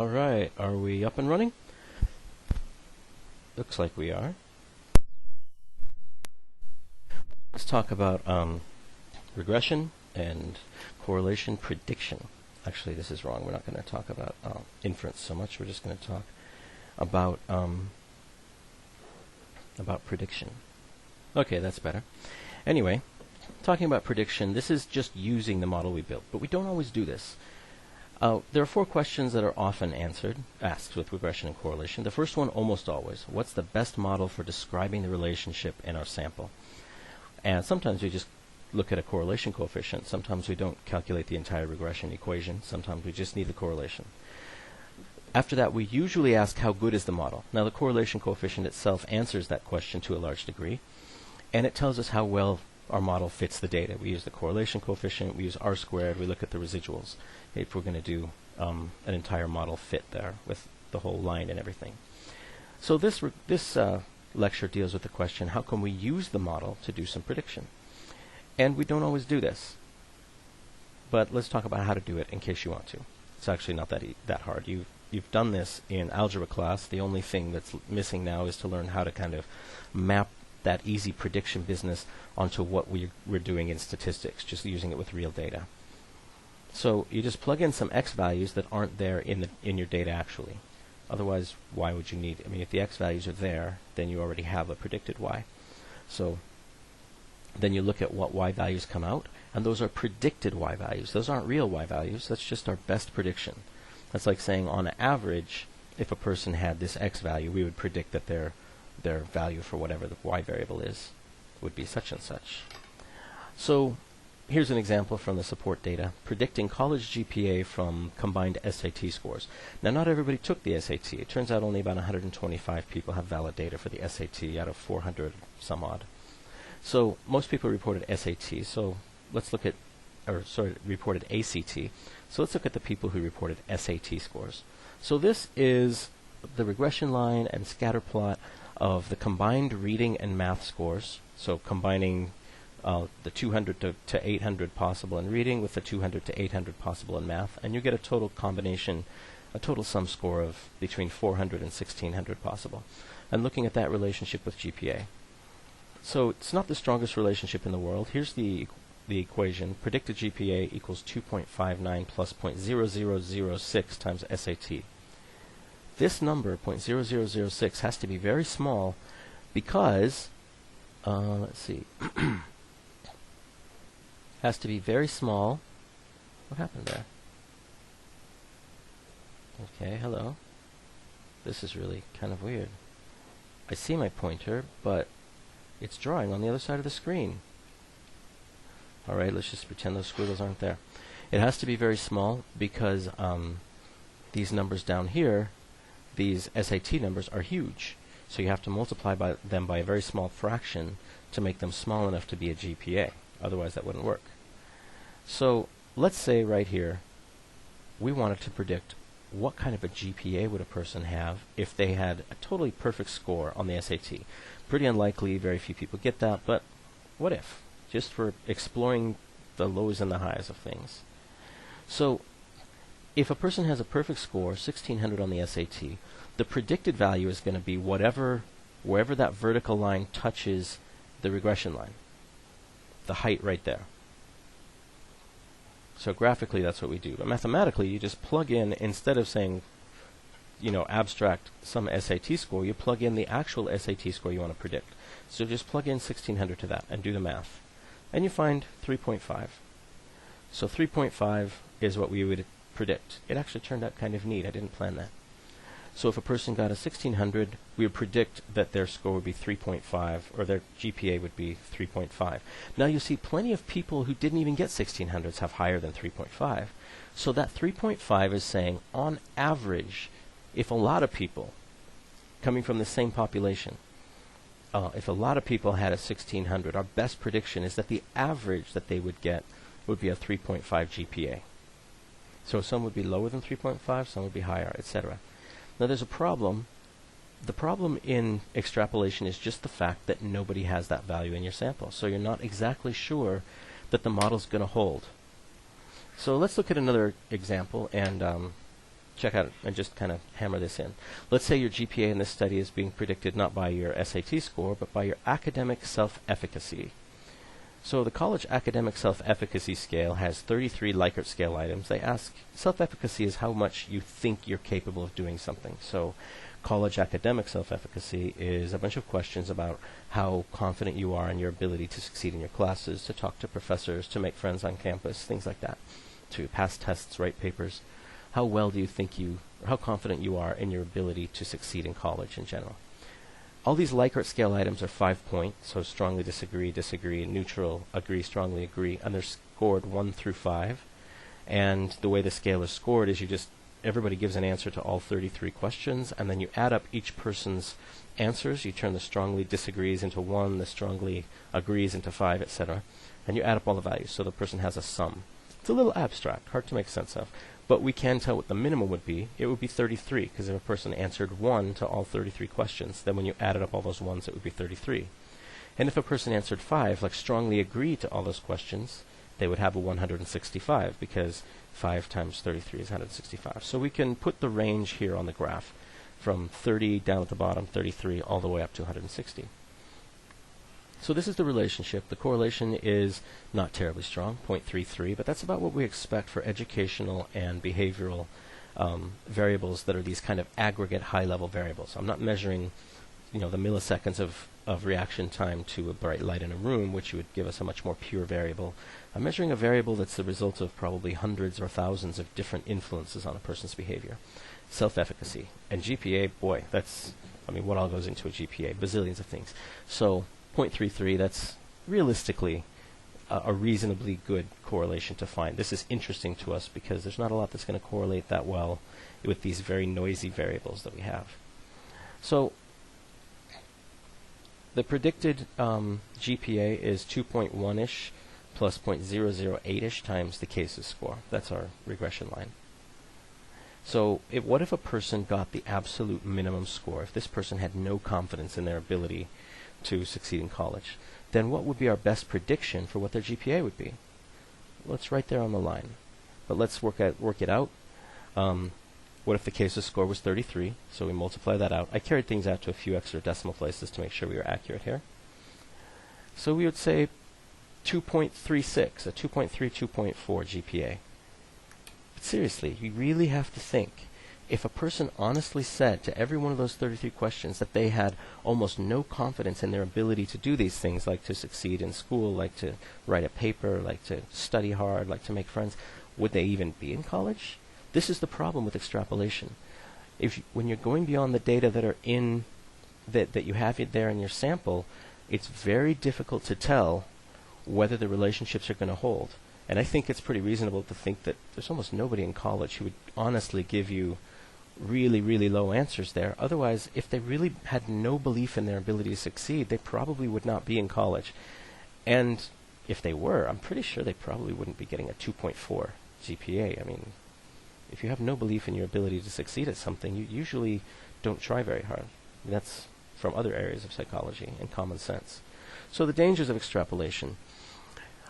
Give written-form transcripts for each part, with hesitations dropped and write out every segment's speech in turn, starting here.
Alright, are we up and running? Looks like we are. Let's talk about regression and correlation prediction. Actually, this is wrong. We're not going to talk about inference so much. We're just going to talk about prediction. Okay, that's better. Anyway, talking about prediction, this is just using the model we built, but we don't always do this. There are 4 questions that are often asked with regression and correlation. The first one, almost always, what's the best model for describing the relationship in our sample? And sometimes we just look at a correlation coefficient. Sometimes we don't calculate the entire regression equation. Sometimes we just need the correlation. After that, we usually ask how good is the model. Now, the correlation coefficient itself answers that question to a large degree, and it tells us how well our model fits the data. We use the correlation coefficient, we use R squared, we look at the residuals if we're going to do an entire model fit there with the whole line and everything. So this lecture deals with the question, how can we use the model to do some prediction? And we don't always do this. But let's talk about how to do it in case you want to. It's actually not that hard. You've done this in algebra class. The only thing that's missing now is to learn how to kind of map that easy prediction business onto what we're doing in statistics, just using it with real data. So you just plug in some x values that aren't there in your data actually. Otherwise, why would you need it? I mean, if the x values are there, then you already have a predicted y. So then you look at what y values come out, and those are predicted y values. Those aren't real y values. That's just our best prediction. That's like saying on average, if a person had this x value, we would predict that their value for whatever the y variable is would be such and such. So here's an example from the support data, predicting college GPA from combined SAT scores. Now, not everybody took the SAT. It turns out only about 125 people have valid data for the SAT out of 400 some odd. So most people reported SAT. So let's look at, reported ACT. So let's look at the people who reported SAT scores. So this is the regression line and scatter plot of the combined reading and math scores. So combining the 200 to 800 possible in reading with the 200 to 800 possible in math, and you get a total combination, a total sum score of between 400 and 1600 possible. And looking at that relationship with GPA. So it's not the strongest relationship in the world. Here's the equation. Predicted GPA equals 2.59 plus 0.0006 times SAT. This number, 0.0006, has to be very small because, let's see, has to be very small. What happened there? Okay, hello. This is really kind of weird. I see my pointer, but it's drawing on the other side of the screen. Alright, let's just pretend those squiggles aren't there. It has to be very small because these numbers down here, these SAT numbers, are huge. So you have to multiply them by a very small fraction to make them small enough to be a GPA. Otherwise, that wouldn't work. So let's say right here, we wanted to predict what kind of a GPA would a person have if they had a totally perfect score on the SAT. Pretty unlikely, very few people get that, but what if? Just for exploring the lows and the highs of things. So if a person has a perfect score, 1600 on the SAT, the predicted value is going to be wherever that vertical line touches the regression line. The height right there. So graphically, that's what we do. But mathematically, you just plug in, instead of saying, abstract some SAT score, you plug in the actual SAT score you want to predict. So just plug in 1600 to that and do the math. And you find 3.5. So 3.5 is what we would predict. It actually turned out kind of neat. I didn't plan that. So if a person got a 1600, we would predict that their score would be 3.5, or their GPA would be 3.5. Now you see plenty of people who didn't even get 1600s have higher than 3.5. So that 3.5 is saying, on average, if a lot of people, coming from the same population, if a lot of people had a 1600, our best prediction is that the average that they would get would be a 3.5 GPA. So some would be lower than 3.5, some would be higher, etc. Now there's a problem. The problem in extrapolation is just the fact that nobody has that value in your sample. So you're not exactly sure that the model's going to hold. So let's look at another example and check out and just kind of hammer this in. Let's say your GPA in this study is being predicted not by your SAT score, but by your academic self-efficacy. So the college academic self-efficacy scale has 33 Likert scale items. They ask, self-efficacy is how much you think you're capable of doing something. So college academic self-efficacy is a bunch of questions about how confident you are in your ability to succeed in your classes, to talk to professors, to make friends on campus, things like that, to pass tests, write papers. How well do you think or how confident you are in your ability to succeed in college in general? All these Likert scale items are 5-point, so strongly disagree, disagree, neutral, agree, strongly agree, and they're scored 1 through 5. And the way the scale is scored is everybody gives an answer to all 33 questions, and then you add up each person's answers. You turn the strongly disagrees into 1, the strongly agrees into 5, etc. And you add up all the values, so the person has a sum. It's a little abstract, hard to make sense of. But we can tell what the minimum would be. It would be 33, because if a person answered 1 to all 33 questions, then when you added up all those 1s, it would be 33. And if a person answered 5, like strongly agree to all those questions, they would have a 165, because 5 times 33 is 165. So we can put the range here on the graph, from 30 down at the bottom, 33, all the way up to 160. So this is the relationship. The correlation is not terribly strong, 0.33, but that's about what we expect for educational and behavioral variables that are these kind of aggregate high-level variables. I'm not measuring, the milliseconds of reaction time to a bright light in a room, which would give us a much more pure variable. I'm measuring a variable that's the result of probably hundreds or thousands of different influences on a person's behavior. Self-efficacy. And GPA, boy, what all goes into a GPA? Bazillions of things. So 0.33, that's realistically a reasonably good correlation to find. This is interesting to us because there's not a lot that's going to correlate that well with these very noisy variables that we have. So the predicted GPA is 2.1-ish plus 0.008-ish times the cases score. That's our regression line. So what if a person got the absolute minimum score? If this person had no confidence in their ability to succeed in college, then what would be our best prediction for what their GPA would be? Well, it's right there on the line. But let's work it out. What if the cases score was 33? So we multiply that out. I carried things out to a few extra decimal places to make sure we were accurate here. So we would say 2.36, a 2.3, 2.4 GPA. But seriously, you really have to think. If a person honestly said to every one of those 33 questions that they had almost no confidence in their ability to do these things, like to succeed in school, like to write a paper, like to study hard, like to make friends, would they even be in college? This is the problem with extrapolation. When you're going beyond the data that are that you have there in your sample, it's very difficult to tell whether the relationships are going to hold. And I think it's pretty reasonable to think that there's almost nobody in college who would honestly give you really, really low answers there. Otherwise, if they really had no belief in their ability to succeed, they probably would not be in college. And if they were, I'm pretty sure they probably wouldn't be getting a 2.4 GPA. I mean, if you have no belief in your ability to succeed at something, you usually don't try very hard. That's from other areas of psychology and common sense. So the dangers of extrapolation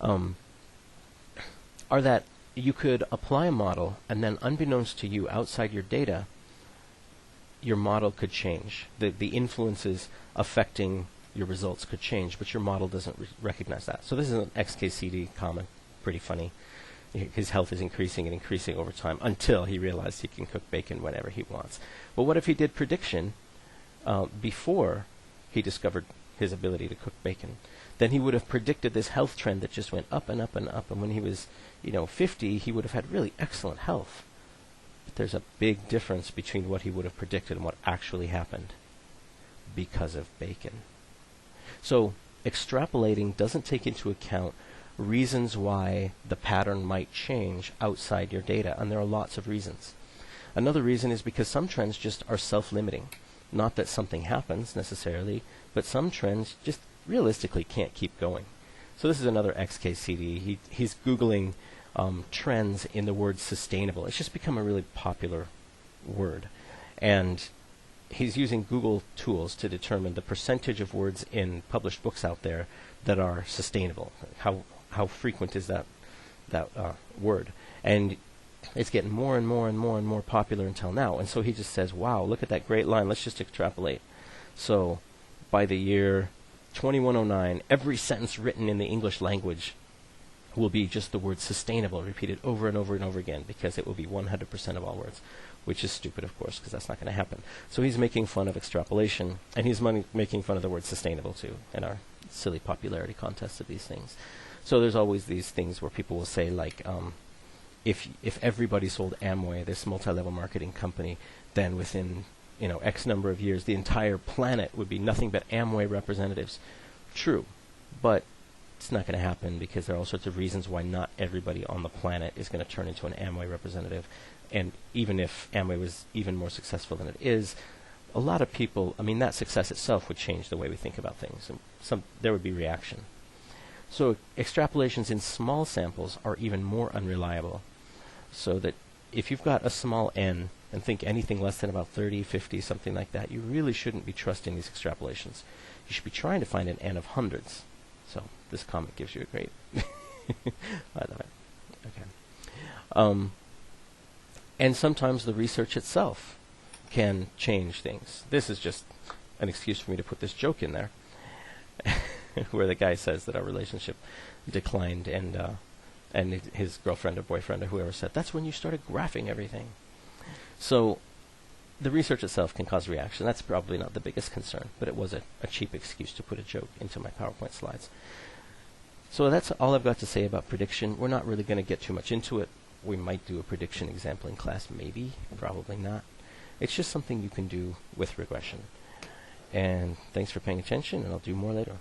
are that you could apply a model, and then unbeknownst to you, outside your data, your model could change. The influences affecting your results could change, but your model doesn't recognize that. So this is an XKCD comment, pretty funny. His health is increasing and increasing over time until he realized he can cook bacon whenever he wants. But what if he did prediction before he discovered his ability to cook bacon? Then he would have predicted this health trend that just went up and up and up. And when he was, 50, he would have had really excellent health. But there's a big difference between what he would have predicted and what actually happened because of bacon. So extrapolating doesn't take into account reasons why the pattern might change outside your data, and there are lots of reasons. Another reason is because some trends just are self-limiting. Not that something happens necessarily, but some trends just realistically can't keep going. So this is another XKCD. He's Googling trends in the word sustainable. It's just become a really popular word. And he's using Google tools to determine the percentage of words in published books out there that are sustainable. How frequent is that word? And It's getting more and more and more and more popular until now. And so he just says, wow, look at that great line. Let's just extrapolate. So by the year 2109, every sentence written in the English language will be just the word sustainable repeated over and over and over again, because it will be 100% of all words, which is stupid, of course, because that's not going to happen. So he's making fun of extrapolation, and he's making fun of the word sustainable, too, in our silly popularity contests of these things. So there's always these things where people will say, like, if everybody sold Amway, this multi-level marketing company, then within X number of years, the entire planet would be nothing but Amway representatives. True, but it's not going to happen, because there are all sorts of reasons why not everybody on the planet is going to turn into an Amway representative. And even if Amway was even more successful than it is, a lot of people, that success itself would change the way we think about things. And there would be reaction. So extrapolations in small samples are even more unreliable. So that if you've got a small n and think anything less than about 30, 50, something like that, you really shouldn't be trusting these extrapolations. You should be trying to find an n of hundreds. So this comic gives you a great by the way. Okay. And sometimes the research itself can change things. This is just an excuse for me to put this joke in there, where the guy says that our relationship declined, and his girlfriend or boyfriend or whoever said, that's when you started graphing everything. So the research itself can cause reaction. That's probably not the biggest concern, but it was a cheap excuse to put a joke into my PowerPoint slides. So that's all I've got to say about prediction. We're not really going to get too much into it. We might do a prediction example in class, maybe, probably not. It's just something you can do with regression. And thanks for paying attention, and I'll do more later.